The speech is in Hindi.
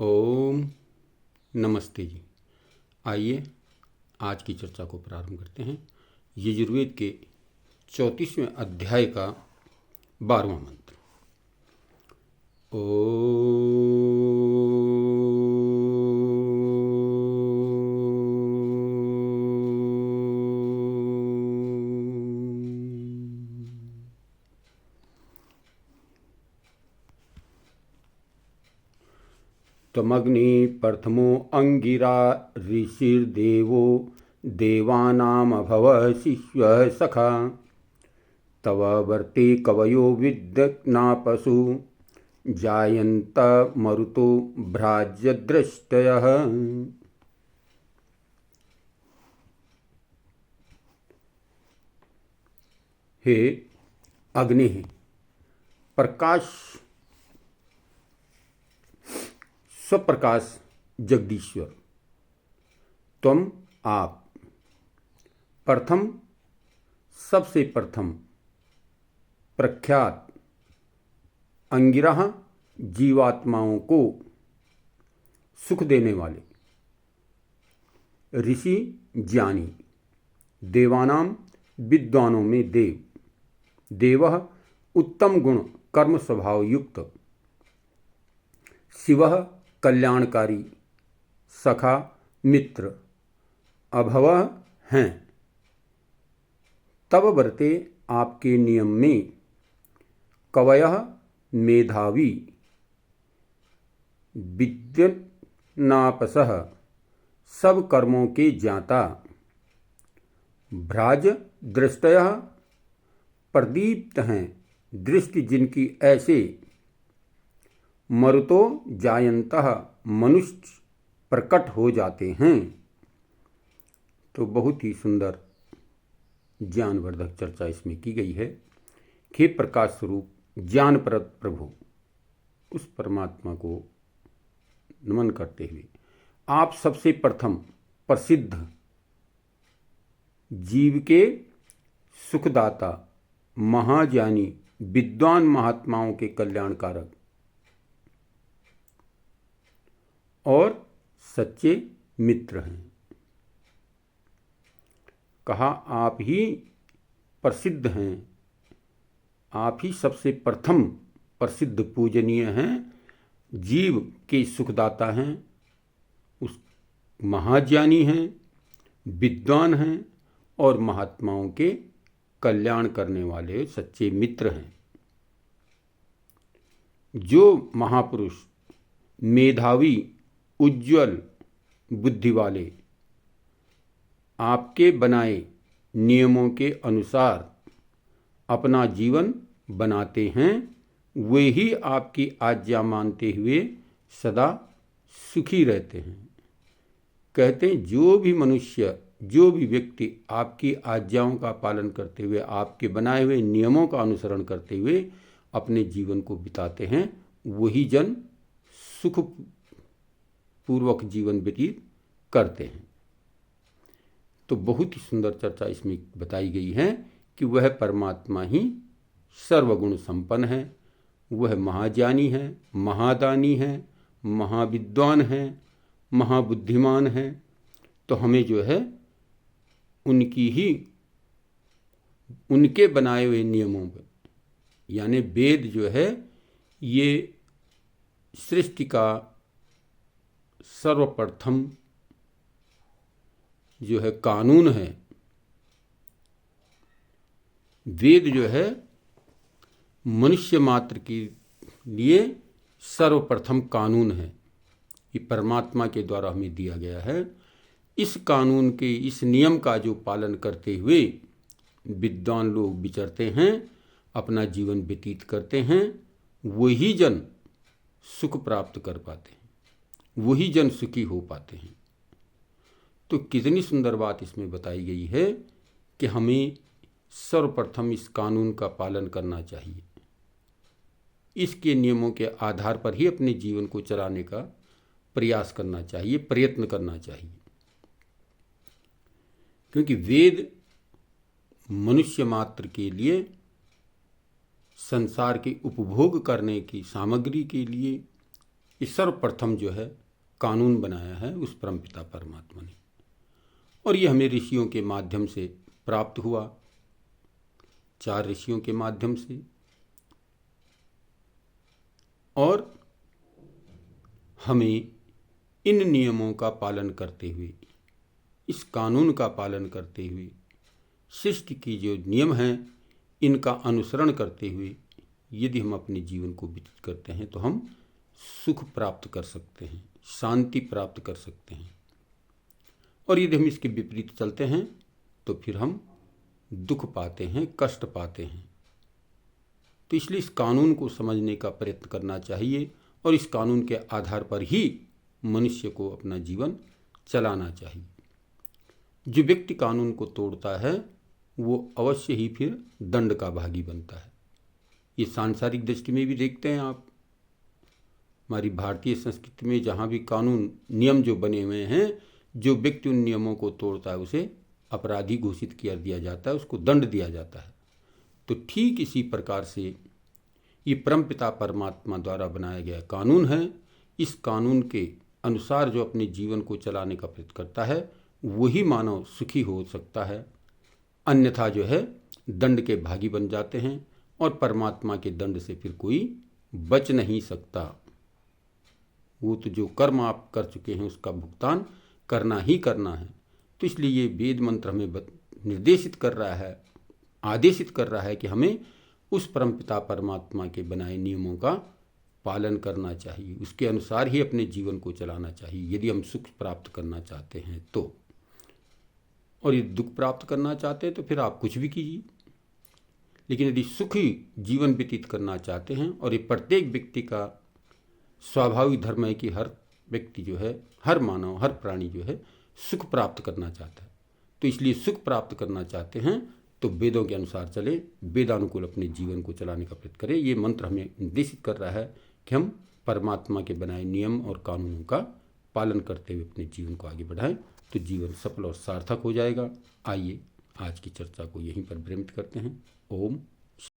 ओम नमस्ते जी। आइए आज की चर्चा को प्रारंभ करते हैं। यजुर्वेद के 34वें अध्याय का 12वां मंत्र। तमग्नि प्रथमो अंगिरा ऋषिर्देवो देवानामभव शिष्यः सखा तव वर्ते कवयो विद्यनापसु जायन्त मरुतो भ्राज्यदृष्टयः। हे अग्नि, प्रकाश स्वप्रकाश जगदीश्वर, तुम आप प्रथम सबसे प्रथम प्रख्यात अंगिरह जीवात्माओं को सुख देने वाले, ऋषि ज्ञानी, देवानाम विद्वानों में देव, देवः उत्तम गुण कर्म स्वभाव युक्त, शिवः कल्याणकारी, सखा मित्र, अभवः हैं। तब वर्ते आपके नियम में, कवयः मेधावी, विद्यन्नापसः सब कर्मों के ज्ञाता, भ्राज दृष्टयः प्रदीप्त हैं दृष्टि जिनकी ऐसे, मरुतो जायन्तः मनुष्य प्रकट हो जाते हैं। तो बहुत ही सुंदर ज्ञानवर्धक चर्चा इसमें की गई है कि प्रकाश स्वरूप ज्ञानप्रद प्रभु उस परमात्मा को नमन करते हुए आप सबसे प्रथम प्रसिद्ध जीव के सुखदाता, महाज्ञानी, विद्वान महात्माओं के कल्याणकारक और सच्चे मित्र हैं। कहा आप ही प्रसिद्ध हैं, आप ही सबसे प्रथम प्रसिद्ध पूजनीय हैं, जीव के सुखदाता हैं, उस महाज्ञानी हैं, विद्वान हैं और महात्माओं के कल्याण करने वाले सच्चे मित्र हैं। जो महापुरुष मेधावी, उज्ज्वल बुद्धि वाले, आपके बनाए नियमों के अनुसार अपना जीवन बनाते हैं, वे ही आपकी आज्ञा मानते हुए सदा सुखी रहते हैं। कहते हैं जो भी मनुष्य, जो भी व्यक्ति आपकी आज्ञाओं का पालन करते हुए, आपके बनाए हुए नियमों का अनुसरण करते हुए अपने जीवन को बिताते हैं, वही जन सुख पूर्वक जीवन व्यतीत करते हैं। तो बहुत ही सुंदर चर्चा इसमें बताई गई है कि वह परमात्मा ही सर्वगुण संपन्न है, वह महाज्ञानी है, महादानी है, महाविद्वान है, महाबुद्धिमान है। तो हमें जो है उनकी ही, उनके बनाए हुए नियमों पर, यानी वेद जो है ये सृष्टि का सर्वप्रथम जो है कानून है। वेद जो है मनुष्य मात्र के लिए सर्वप्रथम कानून है, ये परमात्मा के द्वारा हमें दिया गया है। इस कानून के, इस नियम का जो पालन करते हुए विद्वान लोग विचरते हैं, अपना जीवन व्यतीत करते हैं, वही जन सुख प्राप्त कर पाते हैं, वही जन सुखी हो पाते हैं। तो कितनी सुंदर बात इसमें बताई गई है कि हमें सर्वप्रथम इस कानून का पालन करना चाहिए, इसके नियमों के आधार पर ही अपने जीवन को चलाने का प्रयास करना चाहिए, प्रयत्न करना चाहिए। क्योंकि वेद मनुष्य मात्र के लिए संसार के उपभोग करने की सामग्री के लिए ये सर्वप्रथम जो है कानून बनाया है उस परमपिता परमात्मा ने, और ये हमें ऋषियों के माध्यम से प्राप्त हुआ, 4 ऋषियों के माध्यम से। और हमें इन नियमों का पालन करते हुए, इस कानून का पालन करते हुए, सृष्टि की जो नियम हैं इनका अनुसरण करते हुए यदि हम अपने जीवन को व्यतीत करते हैं तो हम सुख प्राप्त कर सकते हैं, शांति प्राप्त कर सकते हैं। और यदि हम इसके विपरीत चलते हैं तो फिर हम दुख पाते हैं, कष्ट पाते हैं। तो इसलिए इस कानून को समझने का प्रयत्न करना चाहिए और इस कानून के आधार पर ही मनुष्य को अपना जीवन चलाना चाहिए। जो व्यक्ति कानून को तोड़ता है वो अवश्य ही फिर दंड का भागी बनता है। ये सांसारिक दृष्टि में भी देखते हैं आप, हमारी भारतीय संस्कृति में जहाँ भी कानून नियम जो बने हुए हैं, जो व्यक्ति उन नियमों को तोड़ता है उसे अपराधी घोषित कर दिया जाता है, उसको दंड दिया जाता है। तो ठीक इसी प्रकार से ये परमपिता परमात्मा द्वारा बनाया गया कानून है। इस कानून के अनुसार जो अपने जीवन को चलाने का प्रयत्न करता है वही मानव सुखी हो सकता है, अन्यथा जो है दंड के भागी बन जाते हैं और परमात्मा के दंड से फिर कोई बच नहीं सकता। वो तो जो कर्म आप कर चुके हैं उसका भुगतान करना ही करना है। तो इसलिए ये वेद मंत्र हमें निर्देशित कर रहा है, आदेशित कर रहा है कि हमें उस परमपिता परमात्मा के बनाए नियमों का पालन करना चाहिए, उसके अनुसार ही अपने जीवन को चलाना चाहिए यदि हम सुख प्राप्त करना चाहते हैं तो। और यदि दुख प्राप्त करना चाहते हैं तो फिर आप कुछ भी कीजिए, लेकिन यदि सुखी जीवन व्यतीत करना चाहते हैं, और ये प्रत्येक व्यक्ति का स्वाभाविक धर्म है कि हर व्यक्ति जो है, हर मानव, हर प्राणी जो है सुख प्राप्त करना चाहता है, तो इसलिए सुख प्राप्त करना चाहते हैं तो वेदों के अनुसार चले, वेदानुकूल अपने जीवन को चलाने का प्रयत्न करें। ये मंत्र हमें निर्देशित कर रहा है कि हम परमात्मा के बनाए नियम और कानूनों का पालन करते हुए अपने जीवन को आगे बढ़ाएं, तो जीवन सफल और सार्थक हो जाएगा। आइए आज की चर्चा को यहीं पर विरमित करते हैं। ओम